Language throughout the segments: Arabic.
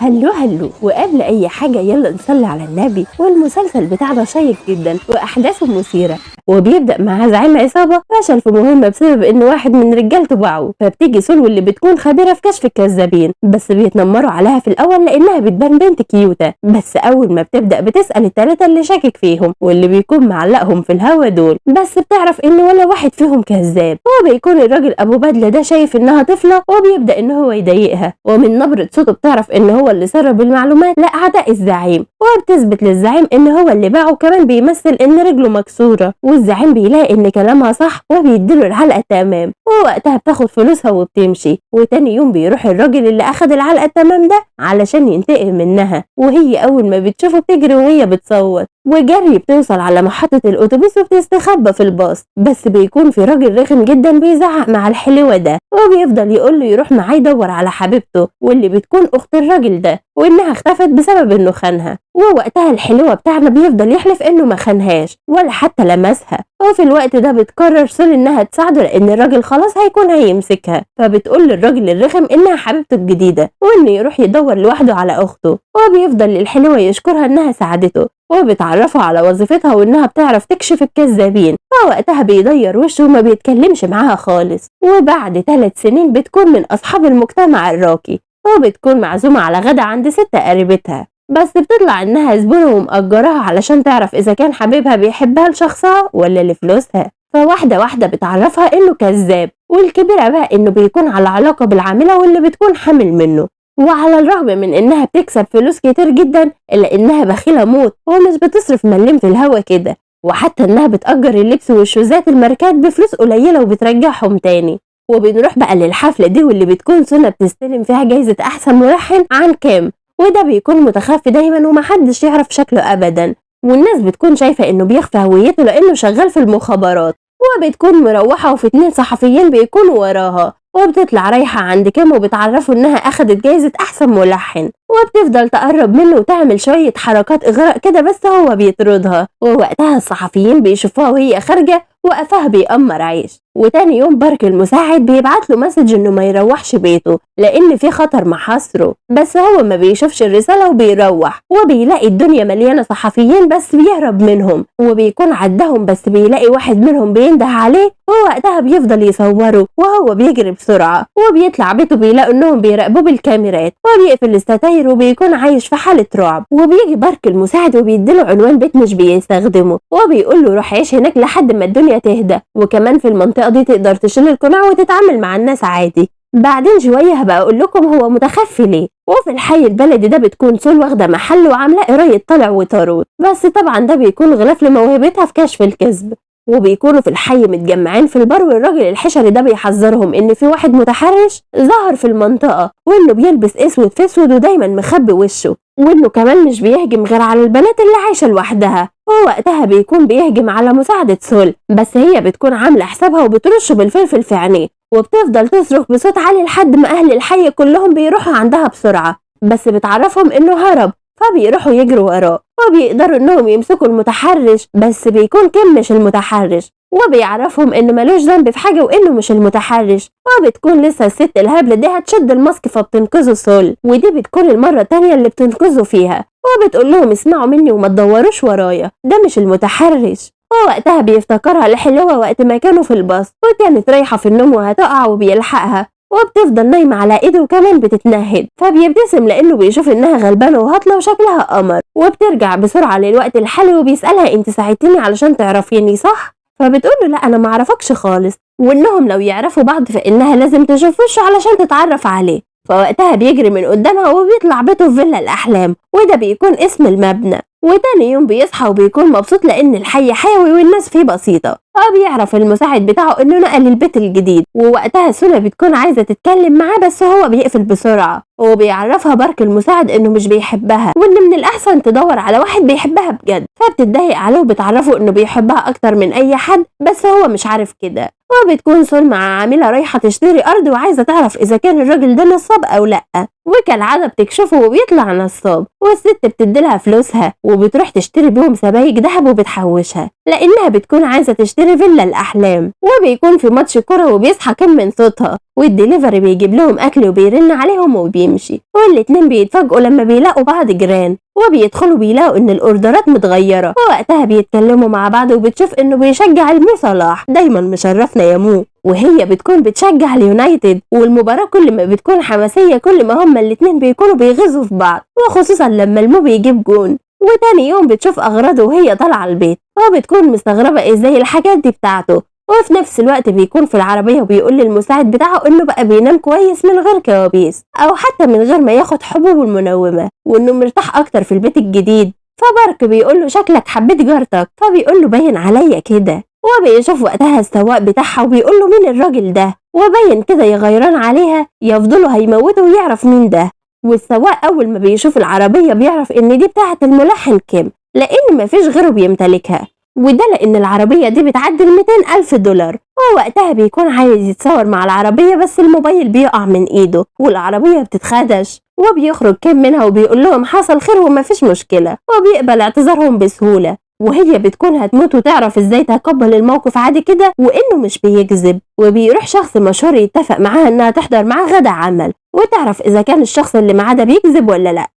هلو هلو، وقبل اي حاجة يلا نصلي على النبي. والمسلسل بتاعنا شيق جدا واحداثه مثيرة، وبيبدأ مع زعيم عصابة فشل في مهمة بسبب ان واحد من رجالته باعه، فبتيجي سلوى اللي بتكون خبيرة في كشف الكذابين، بس بيتنمروا عليها في الاول لانها بتبان بنت كيوتة. بس اول ما بتبدأ بتسأل التلاتة اللي شاكك فيهم واللي بيكون معلقهم في الهوا دول، بس بتعرف ان ولا واحد فيهم كذاب. هو بيكون الراجل ابو بدلة ده شايف انها طفلة وبيبدأ ان هو يضايقها، ومن نبرة صوته بتعرف ان هو اللي سرب المعلومات لأعداء الزعيم، وبتثبت للزعيم ان هو اللي باعه، وكمان بيمثل ان رجله مكسورة، والزعيم بيلاقي ان كلامها صح وبيديله العلقة تمام، ووقتها بتاخد فلوسها وبتمشي. وتاني يوم بيروح الراجل اللي اخد العلقة تمام ده علشان ينتقم منها، وهي اول ما بتشوفه بتجري وهي بتصوت، وجري بتوصل على محطة الأتوبيس وبتستخبى في الباص. بس بيكون في راجل رخم جدا بيزعق مع الحلوة ده، وبيفضل يقول له يروح معاه يدور على حبيبته واللي بتكون أخت الراجل ده، وإنها اختفت بسبب إنه خانها. ووقتها الحلوة بتاعنا بيفضل يحلف إنه ما خانهاش ولا حتى لمسها. وفي الوقت ده بتقرر سول إنها تساعده لأن الراجل خلاص هيكون هيمسكها، فبتقول للراجل الرخم إنها حبيبته الجديدة وإنه يروح يدور لوحده على أخته. وبيفضل الحلوة يشكرها إنها ساعدته، وبتعرفه على وظيفتها وإنها بتعرف تكشف الكذابين. فوقتها بيضير وشه وما بيتكلمش معاها خالص. وبعد 3 سنين بتكون من أصحاب المجتمع الراقي، وبتكون معزومة على غدا عند ست قريبتها، بس بتطلع إنها زبونة ومأجراها علشان تعرف إذا كان حبيبها بيحبها لشخصها ولا لفلوسها. فواحدة واحدة بتعرفها إنه كذاب، والكبيرة بقى إنه بيكون على علاقة بالعاملة واللي بتكون حامل منه. وعلى الرغم من انها بتكسب فلوس كتير جدا الا انها بخيلة موت ومش بتصرف مليم في الهوا كده، وحتى انها بتأجر اللبس والشوزات الماركات بفلوس قليلة وبترجعهم تاني. وبنروح بقى للحفلة دي واللي بتكون سنة بتستلم فيها جايزة احسن ملحن عن كام، وده بيكون متخفي دايما ومحدش يعرف شكله ابدا، والناس بتكون شايفة انه بيخفى هويته لانه شغال في المخابرات. وبتكون مروحة وفي 2 صحفيين بيكونوا وراها، وبتطلع رايحة عند كيم وبتعرفه انها اخدت جايزة احسن ملحن، وبتفضل تقرب منه وتعمل شوية حركات اغراء كده بس هو بيطردها. ووقتها الصحفيين بيشوفوها وهي خارجة وقفها بيأمر عيش. وتاني يوم بارك المساعد بيبعت له مسج انه ما يروحش بيته لان في خطر محاصره، بس هو ما بيشوفش الرسالة وبيروح، وبيلاقي الدنيا مليانة صحفيين بس بيهرب منهم، وبيكون عدهم بس بيلاقي واحد منهم بينده عليه، ووقتها بيفضل يصوره وهو بيجري بسرعة. وبيطلع بيته بيلاقوا انهم بيراقبوه بالكاميرات، وبيقفل الستاير وبيكون عايش في حالة رعب. وبيجي بارك المساعد وبيديله عنوان بيت مش بيستخدمه، وبيقول له روح عيش هناك لحد ما الدنيا تهدى، وكمان في المنطقة دي تقدر تشيل القناع وتتعامل مع الناس عادي. بعدين شوية هبقى اقول لكم هو متخفي ليه. وفي الحي البلدي ده بتكون سول واخدة محل وعاملة قراية طلع وطارود، بس طبعا ده بيكون غلاف لموهبتها في كشف الكذب. وبيكونوا في الحي متجمعين في البار، والراجل الحشري ده بيحذرهم ان في واحد متحرش ظهر في المنطقة، وانه بيلبس اسود في اسود ودايما مخبي وشه، وانه كمان مش بيهجم غير على البنات اللي عايشة لوحدها. ووقتها بيكون بيهجم على مساعدة سول، بس هي بتكون عاملة حسابها وبترشه بالفلفل في عينيه، وبتفضل تصرخ بصوت عالي لحد ما اهل الحي كلهم بيروحوا عندها بسرعة، بس بتعرفهم انه هرب، فبيروحوا يجروا وراه، وبيقدروا انهم يمسكوا المتحرش، بس بيكون كيم مش المتحرش، وبيعرفهم انه ملوش ذنب في حاجه وانه مش المتحرش. وبتكون لسه الست الهبله دي هتشد الماسك فبتنقذه سول، ودي بتكون المره التانيه اللي بتنقذه فيها، وبتقول لهم اسمعوا مني وما تدوروش ورايا، ده مش المتحرش. ووقتها بيفتكرها لحلوة وقت ما كانوا في الباص وكانت رايحه في النوم وهتقع وبيلحقها، وبتفضل نايمة على ايده وكمان بتتنهد، فبيبتسم لانه بيشوف انها غلبانة وهطلة وشكلها قمر. وبترجع بسرعة للوقت الحالي وبيسألها انت ساعدتني علشان تعرفيني صح؟ فبتقوله لا انا معرفكش خالص، وانهم لو يعرفوا بعض فانها لازم تشوف وشه علشان تتعرف عليه. فوقتها بيجري من قدامها وبيطلع بيته في فيلا الاحلام، وده بيكون اسم المبنى. وتاني يوم بيصحى وبيكون مبسوط لان الحي حيوي والناس فيه بسيطة، وبيعرف المساعد بتاعه انه نقل البيت الجديد. ووقتها سولا بتكون عايزة تتكلم معاه بس هو بيقفل بسرعة، وبيعرفها بارك المساعد انه مش بيحبها وان من الاحسن تدور على واحد بيحبها بجد، فبتتضايق عليه وبتعرفه انه بيحبها اكتر من اي حد بس هو مش عارف كده. وبتكون سول مع عاملة رايحة تشتري ارض وعايزة تعرف اذا كان الراجل ده نصاب او لا، وكالعادة بتكشفه وبيطلع نصاب، والست بتديلها فلوسها وبتروح تشتري بيهم سبايك دهب وبتحوشها لانها بتكون عايزة تشتري تشتري فيلا الأحلام. وبيكون في ماتش كرة وبيصحى كيم من صوتها، والدليفري بيجيب لهم أكل وبيرن عليهم وبيمشي، والاتنين بيتفاجئوا لما بيلاقوا بعض جيران، وبيدخلوا بيلاقوا ان الاوردرات متغيره. ووقتها بيتكلموا مع بعض وبتشوف انه بيشجع المو صلاح، دايما مشرفنا يا مو، وهي بتكون بتشجع اليونايتد. والمباراه كل ما بتكون حماسيه كل ما هما الاتنين بيكونوا بيغزوا في بعض، وخصوصا لما المو بيجيب جون. وتاني يوم بتشوف اغراضه وهي طالعه البيت، وبتكون مستغربه ازاي الحاجات دي بتاعته. وفي نفس الوقت بيكون في العربية وبيقول للمساعد بتاعه انه بقى بينام كويس من غير كوابيس او حتى من غير ما ياخد حبوبه المنومة، وانه مرتاح اكتر في البيت الجديد. فبارك بيقول له شكلك حبيت جارتك، فبيقول له باين عليا كده. وبيشوف وقتها السواق بتاعها وبيقول له مين الراجل ده، وباين كده يغيران عليها يفضلوا هيموته ويعرف مين ده. والسواق اول ما بيشوف العربية بيعرف ان دي بتاعة الملحن كيم، لان مفيش غيره بيمتلكها، وده لان العربية دي بتعدي 200,000 دولار. ووقتها بيكون عايز يتصور مع العربية بس الموبايل بيقع من ايده والعربية بتتخدش، وبيخرج كيم منها وبيقول لهم حصل خير ومفيش مشكلة، وبيقبل اعتذارهم بسهولة. وهي بتكون هتموت وتعرف ازاي تقبل الموقف عادي كده وانه مش بيكذب. وبيروح شخص مشهور يتفق معاها انها تحضر معاه غدا عمل وتعرف اذا كان الشخص اللي معاه ده بيكذب ولا لا.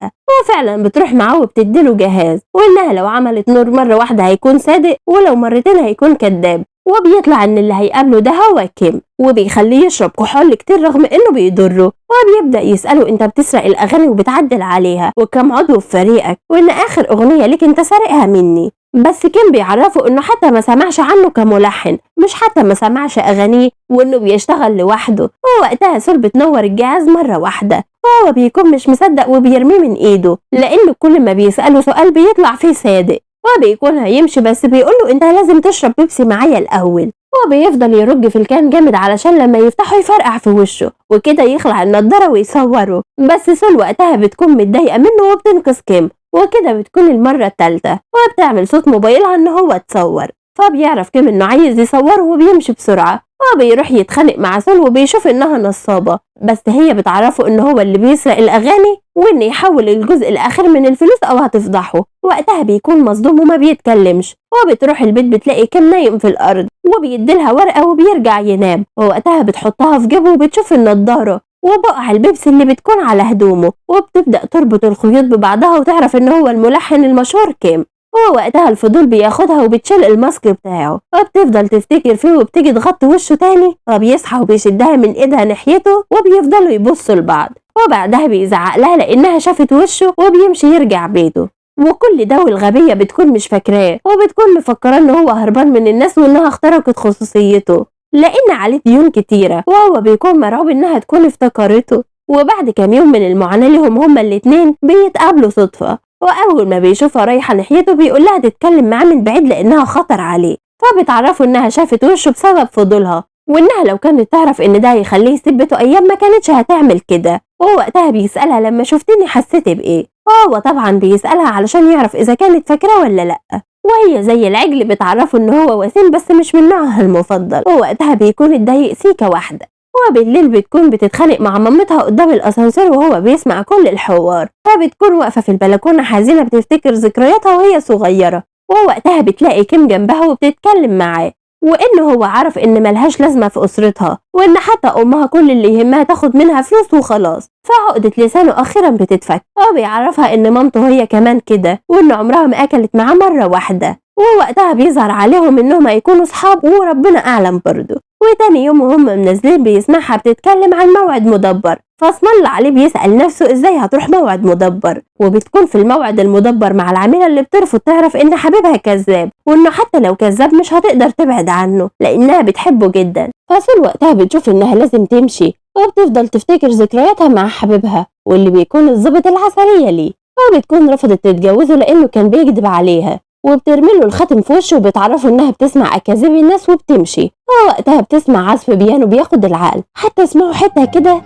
وفعلا بتروح معاه وبتديله جهاز، وانها لو عملت نور مره واحده هيكون صادق ولو مرتين هيكون كذاب. وبيطلع ان اللي هيقابله ده هو كيم، وبيخليه يشرب كحول كتير رغم انه بيضره. وبيبدا يساله انت بتسرق الاغاني وبتعدل عليها وكم عضو في فريقك، وان اخر اغنيه ليك انت سارقها مني. بس كيم بيعرفه انه حتى ما سمعش عنه كملحن، مش حتى ما سمعش اغانيه، وانه بيشتغل لوحده. ووقتها سول بتنور الجهاز مره واحده، وهو بيكون مش مصدق وبيرميه من ايده، لانه كل ما بيساله سؤال بيطلع فيه صادق. وبيكون هيمشي بس بيقوله انت لازم تشرب بيبسي معايا الاول. وبيفضل يرج في الكان جامد علشان لما يفتحه يفرقع في وشه، وكده يخلع النضاره ويصوره. بس سول وقتها بتكون متضايقه منه وبتنقذ كيم، وكده بتكون المرة الثالثة، وبتعمل صوت موبايلها ان هو اتصور. فبيعرف كيم انه عايز يصوره وبيمشي بسرعة، وبيروح يتخانق مع سول وبيشوف انها نصابة، بس هي بتعرفه ان هو اللي بيسرق الاغاني وان يحول الجزء الاخير من الفلوس او هتفضحه. وقتها بيكون مصدوم وما بيتكلمش. وبتروح البيت بتلاقي كيم نايم في الارض، وبيديلها ورقة وبيرجع ينام. ووقتها بتحطها في جيبه وبتشوف النضارة وبقع البيبسي اللي بتكون على هدومه، وبتبدأ تربط الخيوط ببعضها وتعرف ان هو الملحن المشهور كيم. ووقتها الفضول بياخدها وبتشيل الماسك بتاعه، وبتفضل تفتكر فيه وبتيجي تغطي وشه تاني، وبيصحى وبيشدها من ايدها ناحيته وبيفضلوا يبصوا لبعض. وبعدها بيزعق لها لانها شافت وشه وبيمشي يرجع بيته. وكل ده والغبية بتكون مش فاكراه، وبتكون مفكرة ان هو هربان من الناس وانها اخترقت خصوصيته لان عليه ديون كتيرة، وهو بيكون مرعوب انها تكون افتكرته. وبعد كام يوم من المعاناة لهم هما الاتنين بيتقابلوا صدفة، واول ما بيشوفها رايحة ناحيته بيقول لها تتكلم معاه من بعيد لانها خطر عليه. فبتعرفوا انها شافت وشه بسبب فضولها، وانها لو كانت تعرف ان ده هيخليه يسيب بيته ايام ما كانتش هتعمل كده. ووقتها بيسألها لما شفتني حسيتي بايه، وهو طبعا بيسألها علشان يعرف اذا كانت فاكراه ولا لا. وهي زي العجل بتعرفه ان هو وسيم بس مش من نوعها المفضل. ووقتها بيكون اتضايق سيكة واحدة. وبالليل بتكون بتتخانق مع مامتها قدام الاسانسير وهو بيسمع كل الحوار. فبتكون واقفة في البلكونة حزينة بتفتكر ذكرياتها وهي صغيرة. ووقتها بتلاقي كيم جنبها وبتتكلم معاه، وانه هو عارف ان ملهاش لازمة في اسرتها، وان حتى امها كل اللي يهمها تاخد منها فلوس وخلاص. فعقدة لسانه اخيرا بتتفك، وبيعرفها ان مامته هي كمان كده، وان عمرها ما اكلت معاه مرة واحدة. ووقتها بيظهر عليهم انهم هيكونوا صحاب وربنا اعلم برضه. وتاني يوم وهم منزلين بيسمعها بتتكلم عن موعد مدبر، فاسم الله عليه بيسأل نفسه ازاي هتروح موعد مدبر. وبتكون في الموعد المدبر مع العاملة اللي بترفض تعرف ان حبيبها كذاب، وانه حتى لو كذاب مش هتقدر تبعد عنه لانها بتحبه جدا. فسول وقتها بتشوف انها لازم تمشي، وبتفضل تفتكر ذكرياتها مع حبيبها واللي بيكون الضابط العسلية ليه. وبتكون رفضت تتجوزه لانه كان بيكذب عليها، وبترمله الخاتم في وشه وبتعرفه انها بتسمع اكاذيب الناس وبتمشي. ووقتها بتسمع عزف بيانو بياخد العقل، حتى اسمعوا حتة كده.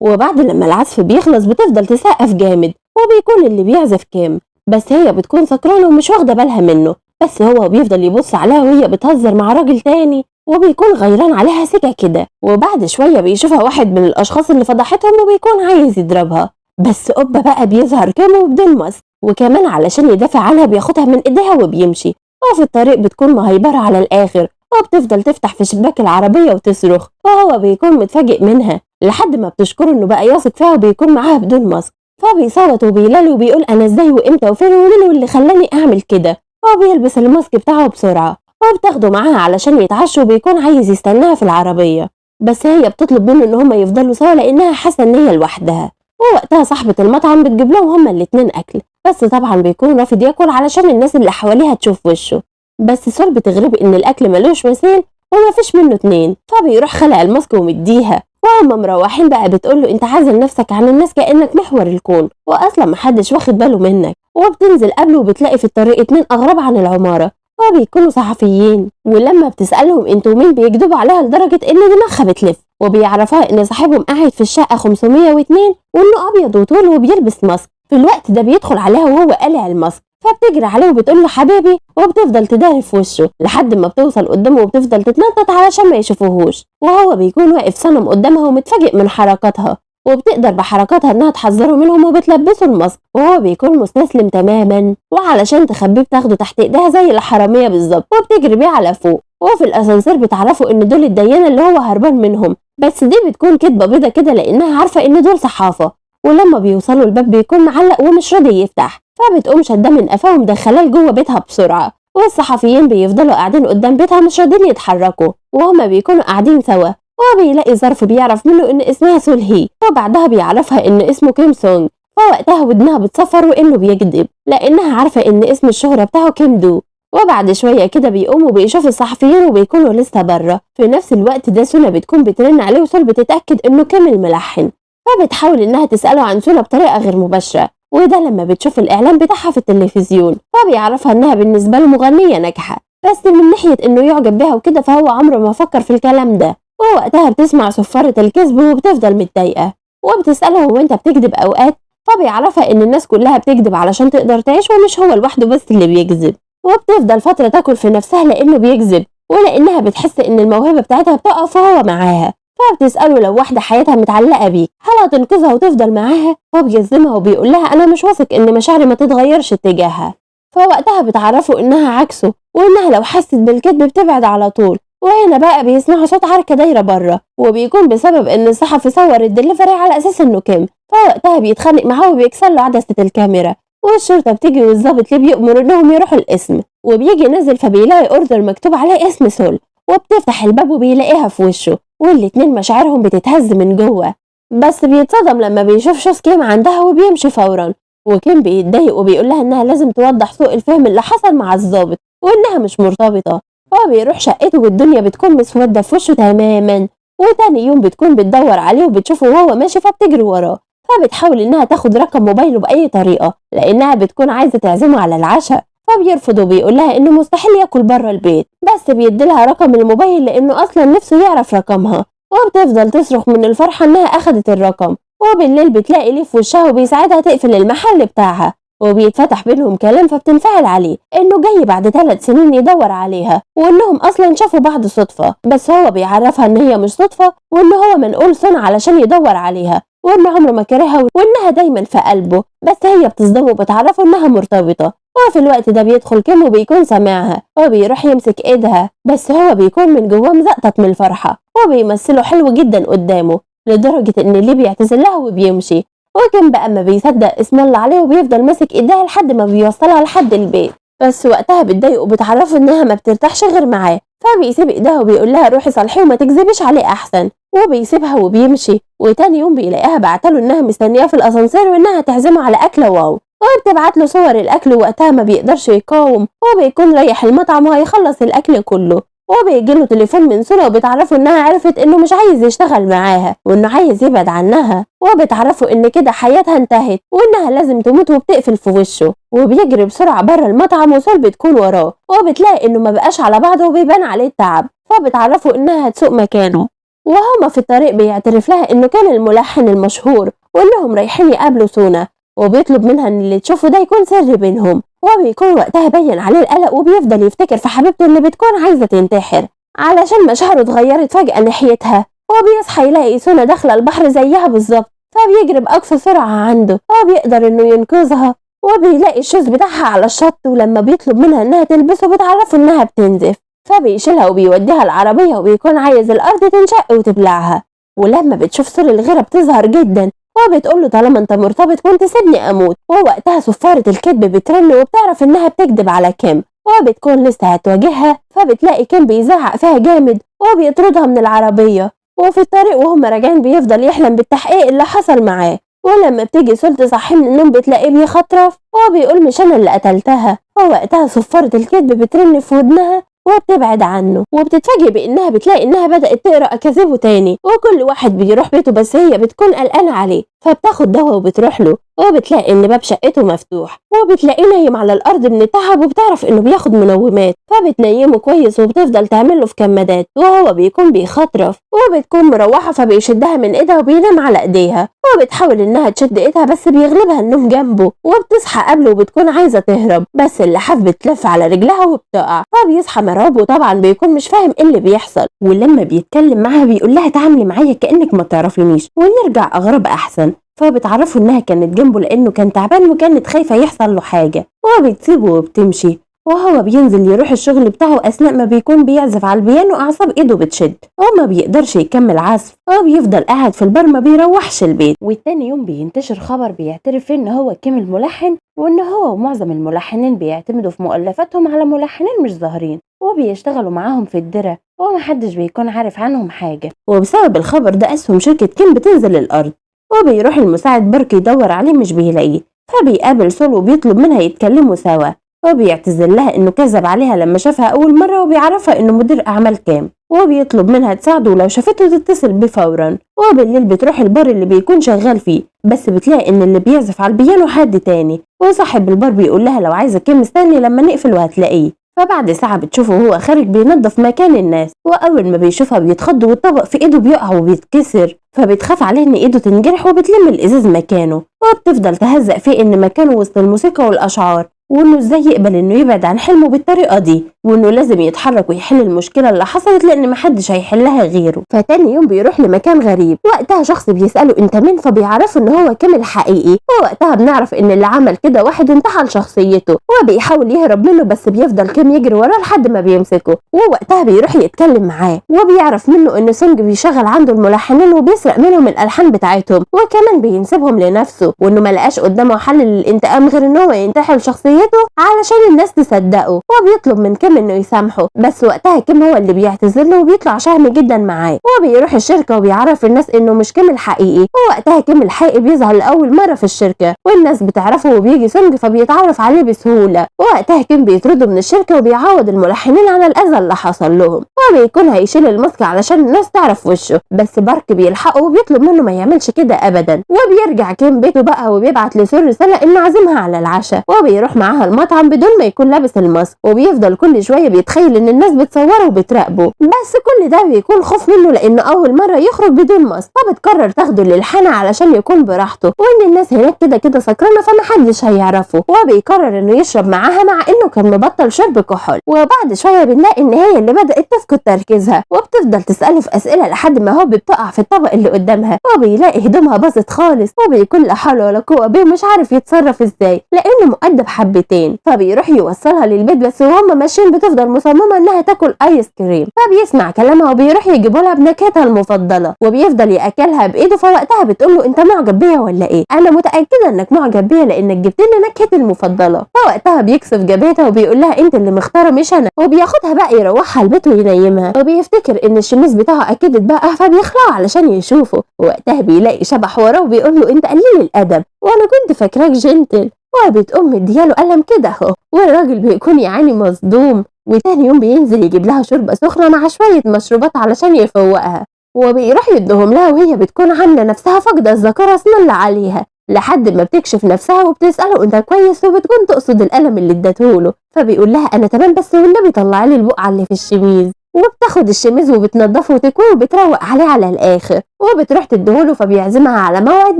وبعد لما العزف بيخلص بتفضل تسقف جامد، وبيكون اللي بيعزف كيم، بس هي بتكون سكرانة ومش واخدة بالها منه. بس هو بيفضل يبص عليها وهي بتهزر مع راجل تاني، وبيكون غيران عليها سكة كده. وبعد شوية بيشوفها واحد من الأشخاص اللي فضحتهم وبيكون عايز يضربها، بس اوبا بقى بيظهر كامو وبدون ماسك، وكمان علشان يدافع عنها بياخدها من ايديها وبيمشي. وفي الطريق بتكون مهيبرة على الاخر وبتفضل تفتح في شباك العربية وتصرخ، وهو بيكون متفاجئ منها لحد ما بتشكره انه بقى يثق فيها وبيكون معاها بدون ماسك. فبيصوت وبيلال وبيقول انا ازاي وامتى وفين ومين واللي خلاني اعمل كده. هو بيلبس الماسك بتاعه بسرعة وبتاخده معاها علشان يتعشوا وبيكون عايز يستناها في العربية، بس هي بتطلب منه ان هما يفضلوا سوا لانها حاسة ان هي لوحدها. ووقتها صاحبة المطعم بتجيب لهم هما الاتنين اكل، بس طبعا بيكون رافض ياكل علشان الناس اللي حواليها تشوف وشه. بس سول بتغرب ان الاكل ملوش مثيل ومفيش منه اتنين، فبيروح خلع الماسك ومديها. وهم مروحين بقى بتقوله انت عازل نفسك عن الناس كأنك محور الكون واصلا محدش واخد باله منك. وبتنزل قبله وبتلاقي في الطريق اتنين اغراب عن العمارة وبيكونوا صحفيين، ولما بتسألهم انتوا مين بيكذبوا عليها لدرجة ان دماغها بتلف، وبيعرفها ان صاحبهم قاعد في الشقة 502 وانه ابيض وطول وبيلبس ماسك. في الوقت ده بيدخل عليها وهو قالع الماسك، فبتجري عليه وبتقول له حبيبي وبتفضل تداري في وشه لحد ما بتوصل قدامه وبتفضل تتنطط علشان ما يشوفوهوش. وهو بيكون واقف صنم قدامها ومتفاجئ من حركاتها، وبتقدر بحركاتها انها تحذره منهم وبتلبسه الماسك، وهو بيكون مستسلم تماما. وعلشان تخبيه بتاخده تحت ايديها زي الحراميه بالظبط وبتجري بيه على فوق. وفي الاسانسير بتعرفوا ان دول الديانه اللي هو هربان منهم، بس دي بتكون كدبه بيضه كده لانها عارفه ان دول صحافه. ولما بيوصلوا الباب بيكون معلق ومش راضي يفتح، فبتقوم شداه من قفاه ومدخلاه لجوه بيتها بسرعه. والصحفيين بيفضلوا قاعدين قدام بيتها مش راضيين يتحركوا، وهما بيكونوا قاعدين سوا. وبيلاقي ظرف بيعرف منه ان اسمها سول هي، وبعدها بيعرفها ان اسمه كيم سونج. فوقتها ودنها بتصفر وانه بيكذب لانها عارفه ان اسم الشهره بتاعه كيم دو. وبعد شويه كده بيقوموا بيشوفوا الصحفيين وبيكونوا لسه بره. في نفس الوقت ده سولا بتكون بترن عليه وسول بتتاكد انه كيم الملحن، فبتحاول انها تساله عن سولا بطريقه غير مباشره. وده لما بتشوف الاعلان بتاعها في التلفزيون فبيعرفها انها بالنسبه له مغنيه ناجحه، بس من ناحيه انه يعجب بها وكده فهو عمره ما فكر في الكلام ده. ووقتها بتسمع صفارة الكذب وبتفضل متضايقة وبتسأله هو انت بتكذب اوقات؟ فبيعرفها ان الناس كلها بتكذب علشان تقدر تعيش ومش هو لوحده بس اللي بيكذب. وبتفضل فترة تاكل في نفسها لانه بيكذب ولانها بتحس ان الموهبة بتاعتها بتقف وهو معاها. فبتسأله لو واحدة حياتها متعلقة بيك هل هتنقذها وتفضل معاها؟ فبيصدمها وبيقول لها انا مش واثق ان مشاعري ما تتغيرش اتجاهها. فوقتها بتعرفه انها عكسه وانها لو حست بالكذب بتبعد على طول. وهنا بقى بيسمعوا صوت عركة دايرة بره، وبيكون بسبب ان الصحفي صور الدليفري على اساس انه كيم. فوقتها بيتخانق معاه وبيكسر له عدسة الكاميرا، والشرطة بتيجي والظابط اللي بيأمر انهم يروحوا القسم. وبيجي نازل فبيلاقي اوردر مكتوب عليه اسم سول، وبتفتح الباب وبيلاقيها في وشه، والاتنين مشاعرهم بتتهز من جوه. بس بيتصدم لما بيشوف شوز كيم عندها وبيمشي فورا. وكيم بيتضايق وبيقول لها انها لازم توضح سوء الفهم اللي حصل مع الظابط وانها مش مرتبطة. هو بيروح شقته والدنيا بتكون مسودة في وشه تماما. وتاني يوم بتكون بتدور عليه وبتشوفه وهو ماشي فبتجري وراه. فبتحاول انها تاخد رقم موبايله بأي طريقة لانها بتكون عايزة تعزمه على العشاء. فبيرفض وبيقول لها انه مستحيل ياكل بره البيت، بس بيديلها رقم الموبايل لانه اصلا نفسه يعرف رقمها. وبتفضل تصرخ من الفرحة انها اخدت الرقم. وبالليل بتلاقي ليه في وشها وبيساعدها تقفل المحل بتاعها، وبيتفتح بينهم كلام فبتنفعل عليه انه جاي بعد 3 سنين يدور عليها وانهم اصلا شافوا بعض صدفة. بس هو بيعرفها ان هي مش صدفة وان هو منقول صنع علشان يدور عليها وانه عمره ما كرهها وانها دايما في قلبه. بس هي بتصدمه وبتعرفه انها مرتبطة. وفي الوقت ده بيدخل كيم وبيكون سامعها وبيروح يمسك ايدها، بس هو بيكون من جواه مزقطط من الفرحة وبيمثله حلو جدا قدامه لدرجة ان اللي بيعتذر لها وبيمشي. وكان بقى ما بيصدق اسم الله عليه وبيفضل ماسك ايديها لحد ما بيوصلها لحد البيت. بس وقتها بتضايقه وبتعرفه انها ما بترتاحش غير معاه، فبيسيب ايديها وبيقول لها روحي صالحيه وما تكذبيش عليه احسن. وبيسيبها وبيمشي. وتاني يوم بيلاقيها بعتله انها مستنياه في الاسانسير وانها تعزمه على اكله واو، وبتبعت له صور الاكل. وقتها ما بيقدرش يقاوم وبيكون رايح المطعم وهيخلص الاكل كله. وبيجيله تليفون من سولا وبتعرفه انها عرفت انه مش عايز يشتغل معاها وانه عايز يبعد عنها. وبتعرفه ان كده حياتها انتهت وانها لازم تموت وبتقفل في وشه. وبيجري بسرعة بره المطعم وسول بتكون وراه وبتلاقي انه ما بقاش على بعضه وبيبان عليه التعب. فبتعرفه انها هتسوق مكانه. وهما في الطريق بيعترف لها انه كان الملحن المشهور وانهم رايحين يقابلوا سونا، وبيطلب منها ان اللي تشوفه ده يكون سر بينهم. وبيكون وقتها باين عليه القلق وبيفضل يفتكر في حبيبته اللي بتكون عايزة تنتحر علشان مشاعره اتغيرت فجأة ناحيتها. وبيصحى يلاقي سونا داخلة البحر زيها بالظبط. فبيجري بأقصى سرعة عنده وبيقدر إنه ينقذها، وبيلاقي الشوز بتاعها على الشط، ولما بيطلب منها إنها تلبسه بتعرفه إنها بتنزف، فبيشيلها وبيوديها العربية وبيكون عايز الأرض تنشق وتبلعها. ولما بتشوف سور الغيرة بتظهر جدا وبتقوله طالما انت مرتبط كنت سيبني اموت. ووقتها صفارة الكذب بترن وبتعرف انها بتكذب على كيم، وبتكون لسه هتواجهها فبتلاقي كيم بيزعق فيها جامد وبيطردها من العربية. وفي الطريق وهم راجعين بيفضل يحلم بالتحقيق اللي حصل معاه، ولما بتيجي سول تصحيه من النوم بتلاقيه بيخطرف وبيقول مش انا اللي قتلتها. ووقتها صفارة الكذب بترن في ودنها وبتبعد عنه، وبتتفاجئ بانها بتلاقي انها بدأت تقرا اكاذيبه تاني، وكل واحد بيروح بيته بس هي بتكون قلقانه عليه، فبتاخد دواء وبتروح له، وبتلاقي ان باب شقته مفتوح، وبتلاقيه نايم على الارض من التعب، وبتعرف انه بياخد منومات، فبتنيمه كويس وبتفضل تعمله في كمادات وهو بيكون بيخطرف، وبتكون مروحه فبيشدها من ايدها وبينام على ايديها، وبتحاول انها تشد ايدها بس بيغلبها النوم جنبه، وبتصحى قبله وبتكون عايزه تهرب بس اللحاف بتلف على رجلها وبتقع، فبيصحى مرعوب وطبعا بيكون مش فاهم ايه اللي بيحصل. ولما بيتكلم معاها بيقول لها تعاملي معايا كانك ما تعرفينيش ونرجع اغرب احسن، فبتعرفه انها كانت جنبه لانه كان تعبان وكانت خايفه يحصل له حاجه، وبتسيبه وبتمشي، وهو بينزل يروح الشغل بتاعه اثناء ما بيكون بيعزف على البيانو اعصاب ايده بتشد وما بيقدرش يكمل عزف، وبيفضل قاعد في البار ما بيروحش البيت. والتاني يوم بينتشر خبر بيعترف فيه ان هو كيم الملحن، وان هو ومعظم الملحنين بيعتمدوا في مؤلفاتهم على ملحنين مش ظاهرين وبيشتغلوا معاهم في الدرة ومحدش بيكون عارف عنهم حاجه. وبسبب الخبر ده اسهم شركه كيم بتنزل الارض، وبيروح المساعد بارك يدور عليه مش بيلاقيه، فبيقابل سول وبيطلب منها يتكلموا سوا، وبيعتذر لها انه كذب عليها لما شافها اول مره، وبيعرفها انه مدير اعمال كام، وبيطلب منها تساعده ولو شافته تتصل بيه فورا. وبالليل بتروح البار اللي بيكون شغال فيه، بس بتلاقي ان اللي بيعزف على البيانو حد تاني، وصاحب البار بيقول لها لو عايزه كيم استني لما نقفل وهتلاقيه. فبعد ساعة بتشوفه وهو خارج بينظف مكان الناس، وأول ما بيشوفها بيتخض والطبق في إيده بيقع وبيتكسر، فبتخاف عليه إن إيده تنجرح وبتلم الإزاز مكانه، وبتفضل تهزق فيه إن مكانه وسط الموسيقى والأشعار، وإنه إزاي يقبل إنه يبعد عن حلمه بالطريقة دي، وإنه لازم يتحرك ويحل المشكلة اللي حصلت لأن محدش هيحلها غيره. فتاني يوم بيروح لمكان غريب، وقتها شخص بيسأله أنت مين، فبيعرفه إن هو كيم الحقيقي، ووقتها بنعرف إن اللي عمل كده واحد انتحل شخصيته وبيحاول يهرب منه، بس بيفضل كيم يجري وراه لحد ما بيمسكه، ووقتها بيروح يتكلم معاه وبيعرف منه إن سونج بيشغل عنده الملحنين وبيسرق منهم الألحان بتاعتهم، وكمان بينسبهم لنفسه، وإنه ملقاش قدامه حل للانتقام غير إن هو ينتحل شخصيته علشان الناس تصدقه، وبيطلب من كيم انه يسامحه، بس وقتها كيم هو اللي بيعتذر له وبيطلع شهم جدا معاه، وبيروح الشركه وبيعرف الناس انه مش كيم الحقيقي. ووقتها كيم الحقيقي بيظهر لاول مره في الشركه والناس بتعرفه، وبيجي سونج فبيتعرف عليه بسهوله، ووقتها كيم بيطرده من الشركه وبيعوض الملحنين على الاذى اللي حصل لهم، وبيكون هيشيل الماسك علشان الناس تعرف وشه، بس بارك بيلحقه وبيطلب منه ما يعملش كده ابدا، وبيرجع كيم بيته بقى وبيبعت لسول رساله انه عازمها على العشاء، وبيروح معاها المطعم بدون ما يكون لابس الماسك، وبيفضل كل شويه بيتخيل ان الناس بتصوره وبتراقبه، بس كل ده بيكون خوف منه لانه اول مره يخرج بدون ماسك، فبتقرر تاخده للحانه علشان يكون براحته، وان الناس هناك كده كده سكرانه فمحدش هيعرفه، وبيقرر انه يشرب معاها مع انه كان مبطل شرب كحول. وبعد شويه بنلاقي ان هي اللي بدات تفقد تركيزها وبتفضل تساله في اسئله لحد ما هو بتقع في الطبق اللي قدامها، وبيلاقي هدومها باظت خالص، وبيكون لا حول ولا قوه بيه مش عارف يتصرف ازاي لانه مؤدب حبتين، فبيروح يوصلها للبيت، بس وهم ماشيين بتفضل مصممه انها تاكل ايس كريم، فبيسمع كلامها وبيروح يجيبوا لها بنكهتها المفضله وبيفضل ياكلها بايده، فوقتها بتقول له انت معجب بيا ولا ايه؟ انا متاكده انك معجب بيا لانك جبت لي نكهتي المفضله. فوقتها بيكسف جبهتها وبيقول لها انت اللي مختاره مش انا، وبياخدها بقى يروحها البيت وينيمها، وبيفتكر ان الشميز بتاعه اكيد اتبقى فبيخلعه علشان يشوفه، ووقتها بيلاقي شبح وراه وبيقول له انت قليل الادب وانا كنت فاكراك جنتل، وبتقوم مدياله قلم كده اهو، والراجل بيكون يعني مصدوم. وتاني يوم بينزل يجيب لها شوربه سخنه مع شويه مشروبات علشان يفوقها، وبيروح يدهم لها وهي بتكون عامله نفسها فاقده الذاكره اسم الله عليها، لحد ما بتكشف نفسها وبتساله انت كويس، وبتكون تقصد القلم اللي اديتهوله، فبيقول لها انا تمام بس والنبي طلع لي البقعه اللي في الشميز، وبتاخد الشميز وبتنضفه وتكويه وبتروق عليه على الاخر، وبتروح تديهوله فبيعزمها على موعد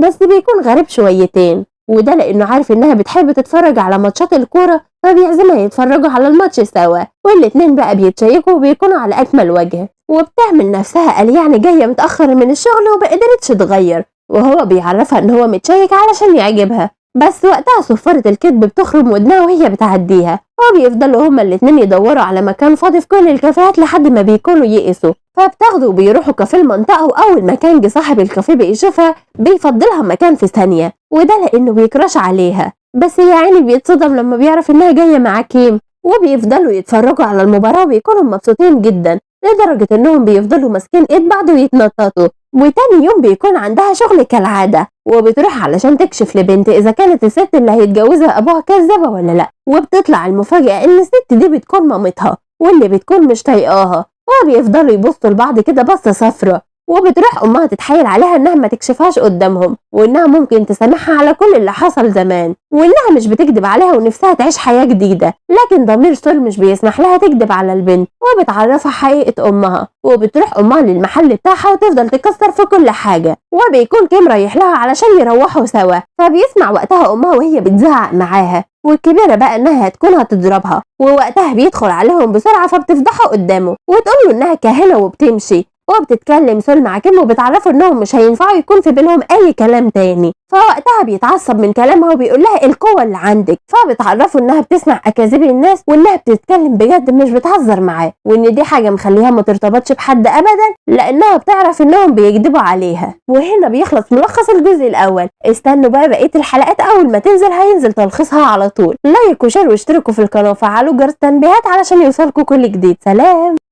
بس بيكون غريب شويتين، وده لانه عارف انها بتحب تتفرج على ماتشات الكوره فبيعزمها يتفرجوا على الماتش سوا، والاتنين بقى بيتشيكوا وبيكونوا على اكمل وجه، وبتعمل نفسها قال يعني جايه متاخر من الشغل ومقدرتش تغير، وهو بيعرفها ان هو متشيك علشان يعجبها. بس وقتها صفارة الكذب بتخرم ودنها وهي بتعديها، وبيفضلوا هما الاتنين يدوروا على مكان فاضي في كل الكافيهات لحد ما بيكونوا يئسوا، فبتاخدوا وبيروحوا كافيه المنطقة. وأول ما كان جه صاحب الكافيه بيشوفها بيفضلها مكان في ثانية، وده لأنه بيكراش عليها. بس يا عيني بيتصدم لما بيعرف إنها جاية مع كيم، وبيفضلوا يتفرجوا على المباراة وبيكونوا مبسوطين جدا لدرجة إنهم بيفضلوا ماسكين إيد بعض ويتنططوا. وتاني يوم بيكون عندها شغل كالعادة، وبتروح علشان تكشف لبنت إذا كانت الست اللي هيتجوزها أبوها كذابة ولا لأ. وبتطلع المفاجأة إن الست دي بتكون مامتها واللي بتكون مش طايقاها، وبيفضلوا يبصوا لبعض كده بصة صفرة. وبتروح أمها تتحايل عليها إنها ما تكشفهاش قدامهم، وإنها ممكن تسامحها على كل اللي حصل زمان، وإنها مش بتكذب عليها ونفسها تعيش حياة جديدة. لكن ضمير سول مش بيسمح لها تكذب على البنت، وبتعرفها حقيقة أمها. وبتروح أمها للمحل بتاعها وتفضل تكسر في كل حاجة، وبيكون كيم رايح لها علشان يروحوا سوا. فبيسمع وقتها أمها وهي بتزعق معاها، والكبيرة بقى إنها هتكون هتضربها. ووقتها بيدخل عليهم بسرعة فبتفضحه قدامه وتقوله إنها كاهنة وبتمشي. وبتتكلم سول مع كيم وبتعرفوا انهم مش هينفعوا يكون في بينهم اي كلام تاني. فوقتها بيتعصب من كلامها وبيقول لها القوه اللي عندك. فبتعرفوا انها بتسمع اكاذيب الناس وانها بتتكلم بجد مش بتهزر معاه، وان دي حاجه مخليها ما ترتبطش بحد ابدا لانها بتعرف انهم بيكذبوا عليها. وهنا بيخلص ملخص الجزء الاول. استنوا بقى بقيه الحلقات اول ما تنزل هينزل تلخيصها على طول. لايك وشير واشتركوا في القناه وفعلوا جرس التنبيهات علشان يوصلكوا كل جديد. سلام.